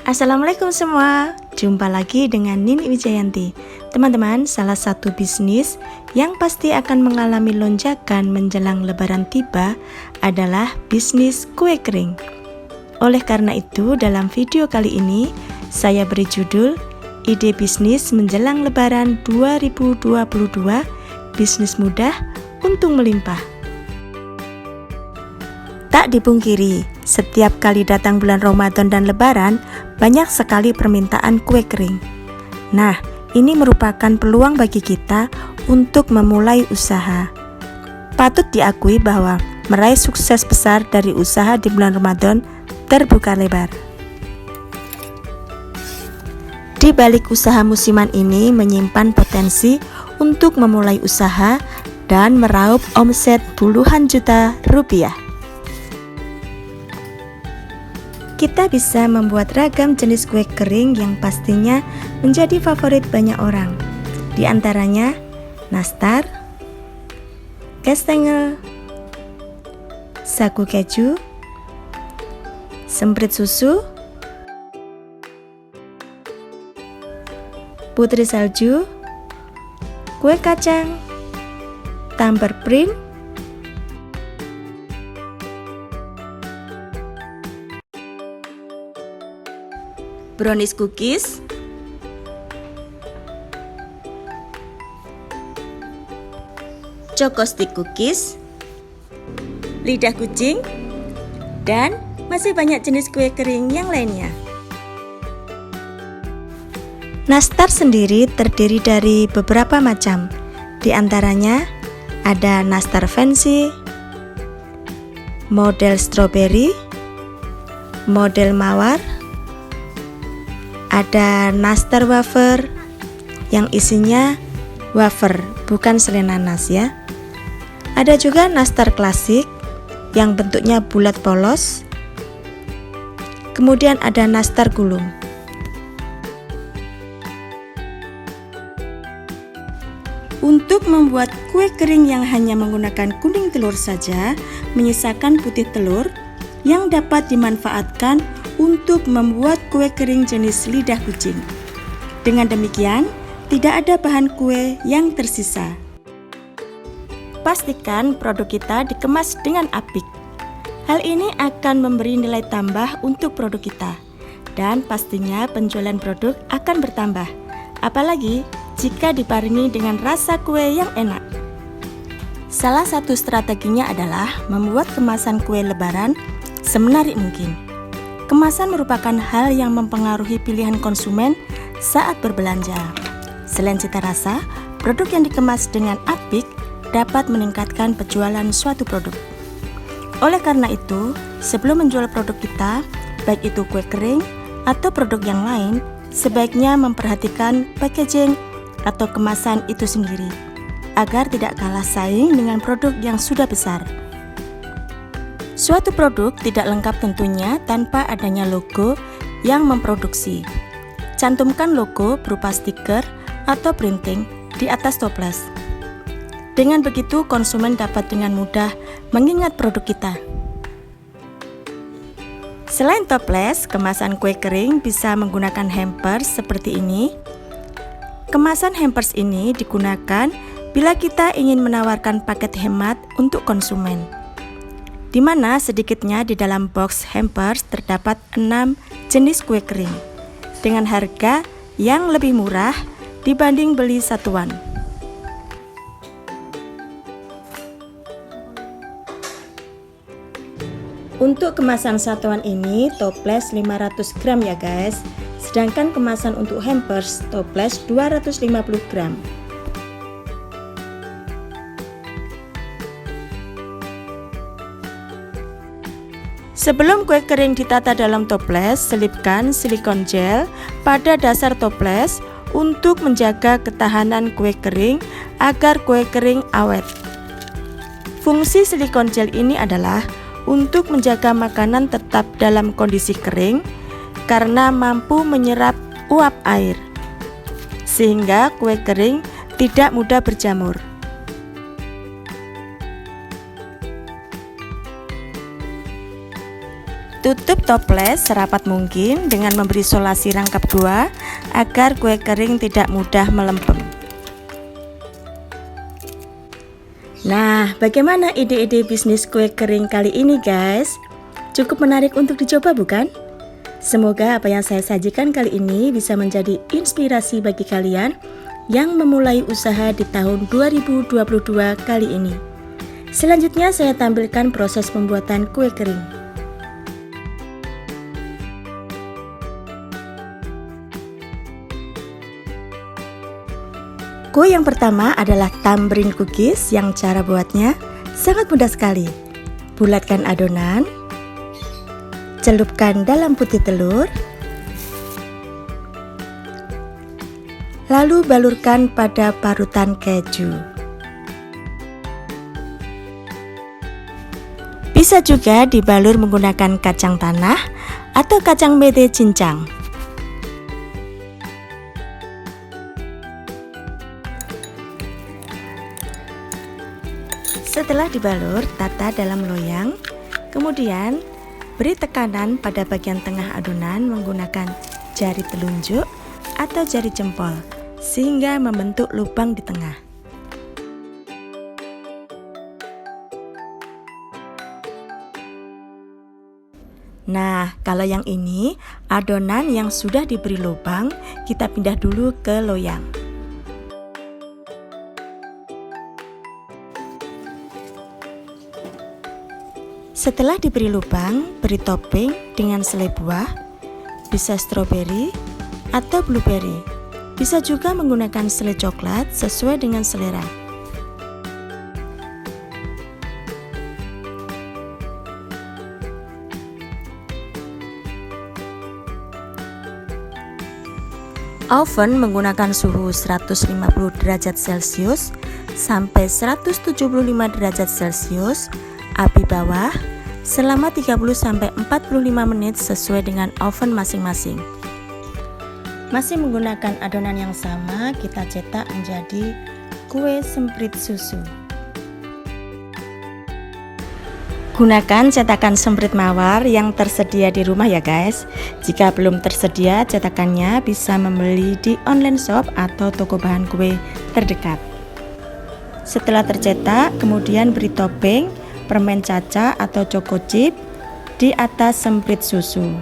Assalamualaikum semua, jumpa lagi dengan Nini Wijayanti. Teman-teman, salah satu bisnis yang pasti akan mengalami lonjakan menjelang lebaran tiba adalah bisnis kue kering. Oleh karena itu, dalam video kali ini saya beri judul Ide Bisnis Menjelang Lebaran 2022, Bisnis Mudah Untung Melimpah. Tak dipungkiri, setiap kali datang bulan Ramadan dan Lebaran, banyak sekali permintaan kue kering. Nah, ini merupakan peluang bagi kita untuk memulai usaha. Patut diakui bahwa meraih sukses besar dari usaha di bulan Ramadan terbuka lebar. Di balik usaha musiman ini menyimpan potensi untuk memulai usaha dan meraup omset puluhan juta rupiah. Kita bisa membuat ragam jenis kue kering yang pastinya menjadi favorit banyak orang. Di antaranya nastar, kastengel, sagu keju, semprit susu, putri salju, kue kacang, tumbler print, brownies cookies, choco stick cookies, lidah kucing, dan masih banyak jenis kue kering yang lainnya. Nastar sendiri terdiri dari beberapa macam. Di antaranya ada nastar fancy, model strawberry, model mawar, ada nastar wafer yang isinya wafer, bukan selai nanas ya. Ada juga nastar klasik yang bentuknya bulat polos. Kemudian ada nastar gulung. Untuk membuat kue kering yang hanya menggunakan kuning telur saja, menyisakan putih telur yang dapat dimanfaatkan untuk membuat kue kering jenis lidah kucing. Dengan demikian, tidak ada bahan kue yang tersisa. Pastikan produk kita dikemas dengan apik. Hal ini akan memberi nilai tambah untuk produk kita, dan pastinya penjualan produk akan bertambah, apalagi jika dibarengi dengan rasa kue yang enak. Salah satu strateginya adalah membuat kemasan kue lebaran semenarik mungkin. Kemasan merupakan hal yang mempengaruhi pilihan konsumen saat berbelanja. Selain cita rasa, produk yang dikemas dengan apik dapat meningkatkan penjualan suatu produk. Oleh karena itu, sebelum menjual produk kita, baik itu kue kering atau produk yang lain, sebaiknya memperhatikan packaging atau kemasan itu sendiri, agar tidak kalah saing dengan produk yang sudah besar. Suatu produk tidak lengkap tentunya tanpa adanya logo yang memproduksi. Cantumkan logo berupa stiker atau printing di atas toples. Dengan begitu konsumen dapat dengan mudah mengingat produk kita. Selain toples, kemasan kue kering bisa menggunakan hampers seperti ini. Kemasan hampers ini digunakan bila kita ingin menawarkan paket hemat untuk konsumen, di mana sedikitnya di dalam box hampers terdapat 6 jenis kue kering dengan harga yang lebih murah dibanding beli satuan. Untuk kemasan satuan ini toples 500 gram ya guys, sedangkan kemasan untuk hampers toples 250 gram. Sebelum kue kering ditata dalam toples, selipkan silikon gel pada dasar toples untuk menjaga ketahanan kue kering agar kue kering awet. Fungsi silikon gel ini adalah untuk menjaga makanan tetap dalam kondisi kering karena mampu menyerap uap air, sehingga kue kering tidak mudah berjamur. Tutup toples serapat mungkin dengan memberi solasi rangkap 2 agar kue kering tidak mudah melempem. Nah, bagaimana ide-ide bisnis kue kering kali ini guys? Cukup menarik untuk dicoba bukan? Semoga apa yang saya sajikan kali ini bisa menjadi inspirasi bagi kalian yang memulai usaha di tahun 2022 kali ini. Selanjutnya saya tampilkan proses pembuatan kue kering. Kue yang pertama adalah tamrin cookies yang cara buatnya sangat mudah sekali. Bulatkan adonan, celupkan dalam putih telur, lalu balurkan pada parutan keju. Bisa juga dibalur menggunakan kacang tanah atau kacang mete cincang. Setelah dibalur, tata dalam loyang, kemudian beri tekanan pada bagian tengah adonan menggunakan jari telunjuk atau jari jempol sehingga membentuk lubang di tengah. Nah, kalau yang ini adonan yang sudah diberi lubang, kita pindah dulu ke loyang. Setelah diberi lubang, beri topping dengan selai buah, bisa stroberi atau blueberry. Bisa juga menggunakan selai coklat sesuai dengan selera. Oven menggunakan suhu 150 derajat Celcius sampai 175 derajat Celcius, api bawah selama 30-45 menit sesuai dengan oven masing-masing. Masih menggunakan adonan yang sama, kita cetak menjadi kue semprit susu. Gunakan cetakan semprit mawar yang tersedia di rumah ya guys. Jika belum tersedia cetakannya, bisa membeli di online shop atau toko bahan kue terdekat. Setelah tercetak, kemudian beri topping permen caca atau choco chip di atas semprit susu.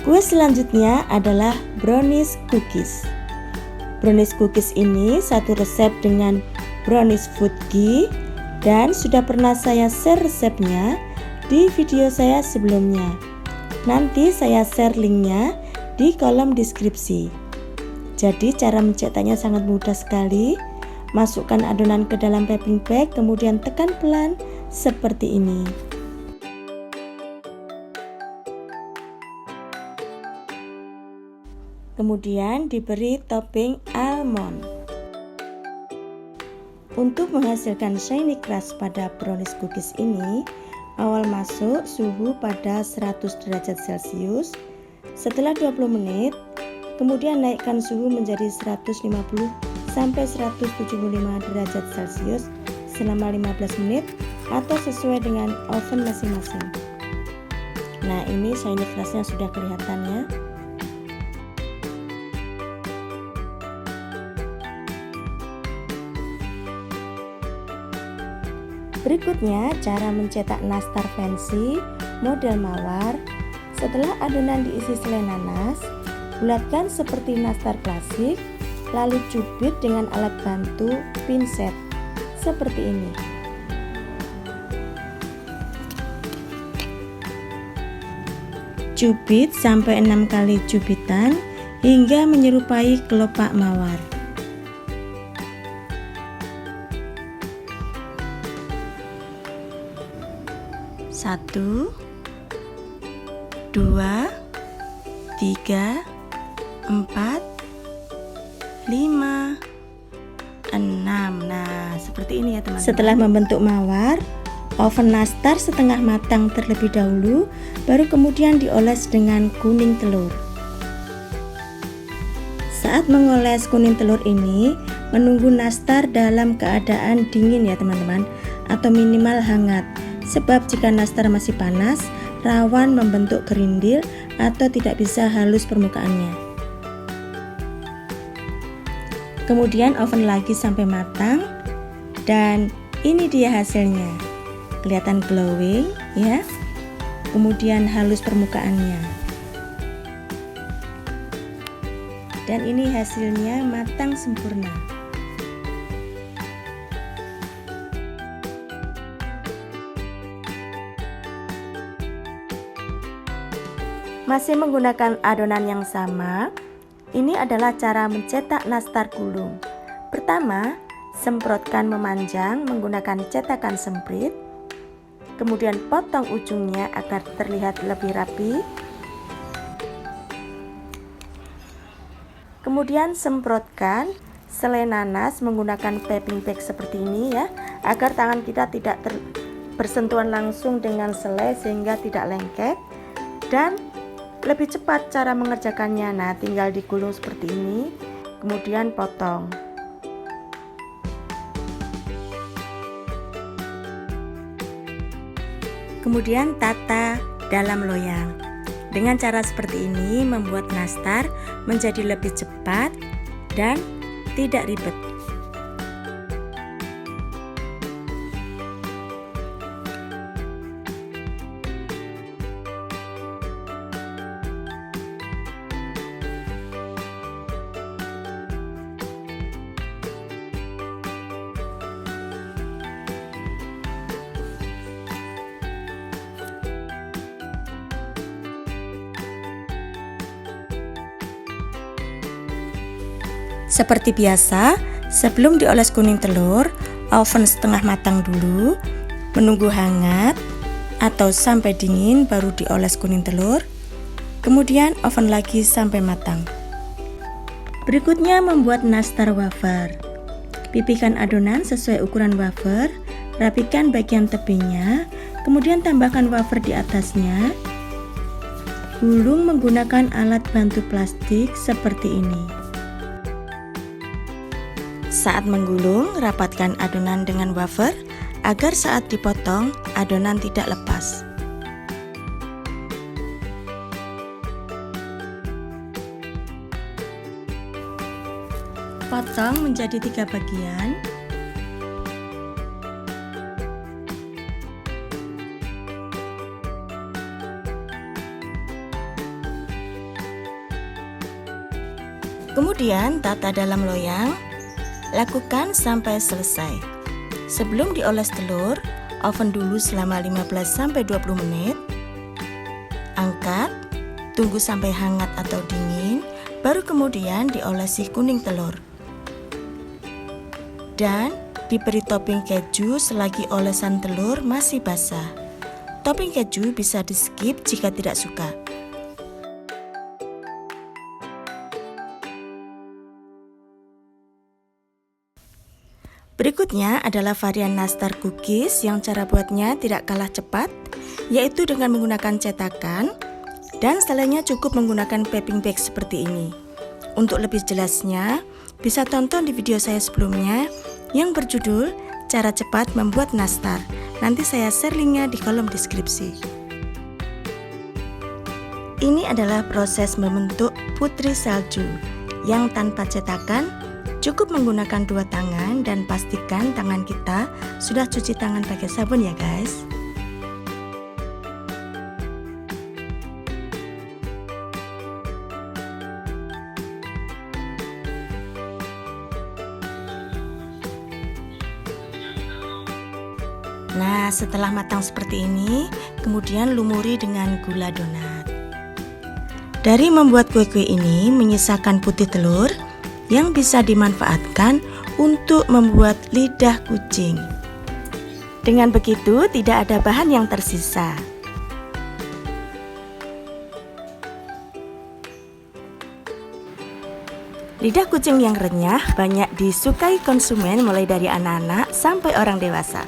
Kue selanjutnya adalah brownies cookies. Brownies cookies ini satu resep dengan brownies food ghee dan sudah pernah saya share resepnya di video saya sebelumnya. Nanti saya share linknya di kolom deskripsi. Jadi cara mencetaknya sangat mudah sekali. Masukkan adonan ke dalam piping bag, kemudian tekan pelan seperti ini. Kemudian diberi topping almond. Untuk menghasilkan shiny crust pada brownies cookies ini, awal masuk suhu pada 100 derajat Celcius. Setelah 20 menit, kemudian naikkan suhu menjadi 150 sampai 175 derajat Celcius selama 15 menit atau sesuai dengan oven masing-masing. Nah, ini shiny crustnya sudah kelihatan ya. Berikutnya cara mencetak nastar fancy model mawar. Setelah adonan diisi selai nanas, bulatkan seperti nastar klasik, lalu cubit dengan alat bantu pinset seperti ini. Cubit sampai 6 kali cubitan hingga menyerupai kelopak mawar. Satu, dua, tiga, empat, lima, enam. Nah, seperti ini ya teman-teman. Setelah membentuk mawar, oven nastar setengah matang terlebih dahulu, baru kemudian dioles dengan kuning telur. Saat mengoles kuning telur ini, menunggu nastar dalam keadaan dingin ya teman-teman, atau minimal hangat. Sebab jika nastar masih panas, rawan membentuk gerindil atau tidak bisa halus permukaannya. Kemudian oven lagi sampai matang, dan ini dia hasilnya. Kelihatan glowing ya. Kemudian halus permukaannya. Dan ini hasilnya matang sempurna. Masih menggunakan adonan yang sama, ini adalah cara mencetak nastar gulung. Pertama, semprotkan memanjang menggunakan cetakan semprit. Kemudian potong ujungnya agar terlihat lebih rapi. Kemudian semprotkan selai nanas menggunakan piping bag seperti ini ya, agar tangan kita tidak bersentuhan langsung dengan selai sehingga tidak lengket. Dan lebih cepat cara mengerjakannya. Nah, tinggal digulung seperti ini, kemudian potong. Kemudian tata dalam loyang. Dengan cara seperti ini membuat nastar menjadi lebih cepat dan tidak ribet. Seperti biasa, sebelum dioles kuning telur, oven setengah matang dulu, menunggu hangat atau sampai dingin baru dioles kuning telur. Kemudian oven lagi sampai matang. Berikutnya membuat nastar wafer. Pipihkan adonan sesuai ukuran wafer, rapikan bagian tepinya, kemudian tambahkan wafer di atasnya. Gulung menggunakan alat bantu plastik seperti ini. Saat menggulung, rapatkan adonan dengan wafer agar saat dipotong, adonan tidak lepas. Potong menjadi 3 bagian. Kemudian tata dalam loyang. Lakukan sampai selesai. Sebelum dioles telur, oven dulu selama 15-20 menit. Angkat, tunggu sampai hangat atau dingin, baru kemudian diolesi kuning telur. Dan diberi topping keju selagi olesan telur masih basah. Topping keju bisa di-skip jika tidak suka. Berikutnya adalah varian nastar cookies yang cara buatnya tidak kalah cepat, yaitu dengan menggunakan cetakan, dan selainya cukup menggunakan piping bag seperti ini. Untuk lebih jelasnya, bisa tonton di video saya sebelumnya yang berjudul Cara Cepat Membuat Nastar. Nanti saya share linknya di kolom deskripsi. Ini adalah proses membentuk putri salju yang tanpa cetakan. Cukup menggunakan 2 tangan dan pastikan tangan kita sudah cuci tangan pakai sabun ya guys. Nah, setelah matang seperti ini, kemudian lumuri dengan gula donat. Dari membuat kue-kue ini menyisakan putih telur yang bisa dimanfaatkan untuk membuat lidah kucing. Dengan begitu, tidak ada bahan yang tersisa. Lidah kucing yang renyah banyak disukai konsumen mulai dari anak-anak sampai orang dewasa.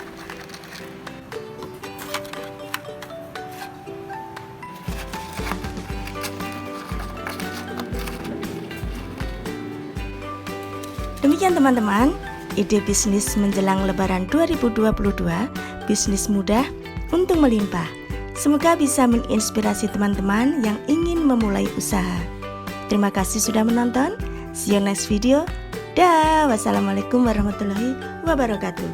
Demikian teman-teman, ide bisnis menjelang Lebaran 2022, bisnis mudah untuk melimpah. Semoga bisa menginspirasi teman-teman yang ingin memulai usaha. Terima kasih sudah menonton. See you next video. Dah, wassalamualaikum warahmatullahi wabarakatuh.